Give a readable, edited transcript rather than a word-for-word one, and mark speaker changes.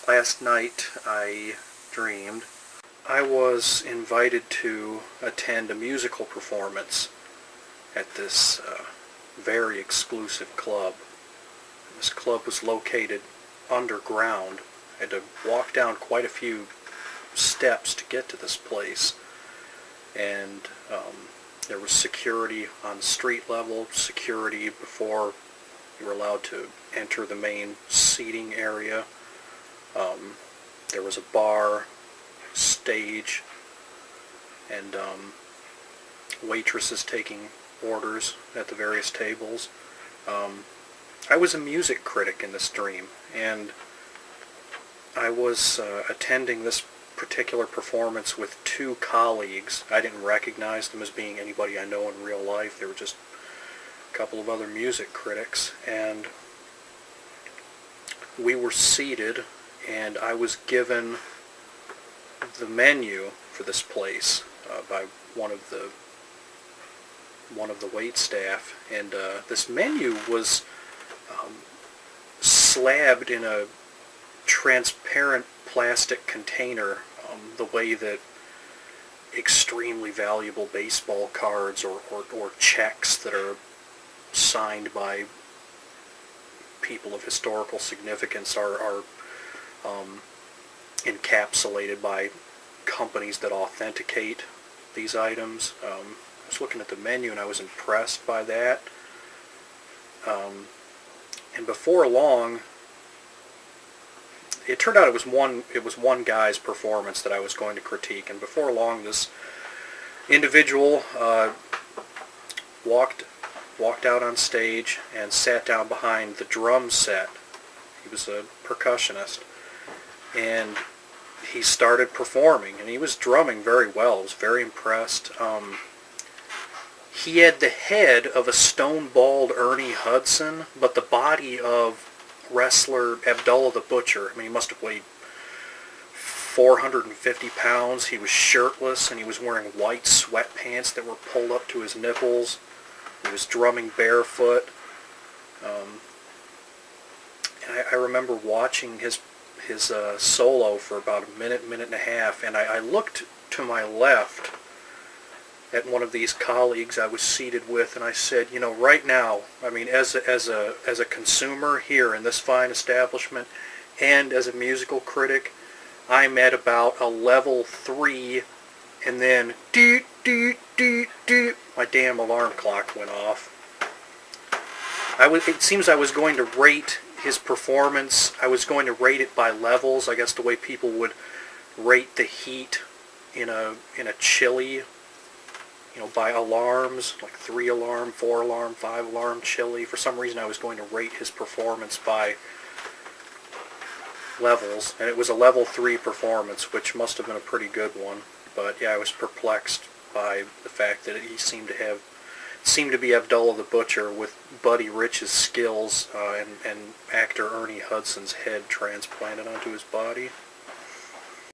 Speaker 1: Last night I dreamed I was invited to attend a musical performance at this very exclusive club. This club was located underground. I had to walk down quite a few steps to get to this place, and there was security on street level, security before you were allowed to enter the main seating area. There was a bar, stage, and waitresses taking orders at the various tables. I was a music critic in this dream, and I was attending this particular performance with two colleagues. I didn't recognize them as being anybody I know in real life. They were just a couple of other music critics, and we were seated, and I was given the menu for this place by one of the wait staff, and this menu was slabbed in a transparent plastic container, the way that extremely valuable baseball cards or checks that are signed by people of historical significance are encapsulated by companies that authenticate these items. I was looking at the menu and I was impressed by that. And before long, it turned out it was one guy's performance that I was going to critique. And before long, this individual walked out on stage and sat down behind the drum set. He was a percussionist, and he started performing, and he was drumming very well. I was very impressed. He had the head of a stone-bald Ernie Hudson, but the body of wrestler Abdullah the Butcher. I mean, he must have weighed 450 pounds. He was shirtless, and he was wearing white sweatpants that were pulled up to his nipples. He was drumming barefoot. And I remember watching his solo for about a minute and a half, and I looked to my left at one of these colleagues I was seated with, and I said, you know, right now, I mean, as a consumer here in this fine establishment, and as a musical critic, I'm at about a level 3, and then doot doot doot doot, my damn alarm clock went off. It seems I was going to rate his performance. I was going to rate it by levels, I guess the way people would rate the heat in a chili, you know, by alarms, like 3 alarm, 4 alarm, 5 alarm chili. For some reason I was going to rate his performance by levels, and it was a level 3 performance, which must have been a pretty good one. But yeah, I was perplexed by the fact that he seemed to be Abdullah the Butcher with Buddy Rich's skills and actor Ernie Hudson's head transplanted onto his body.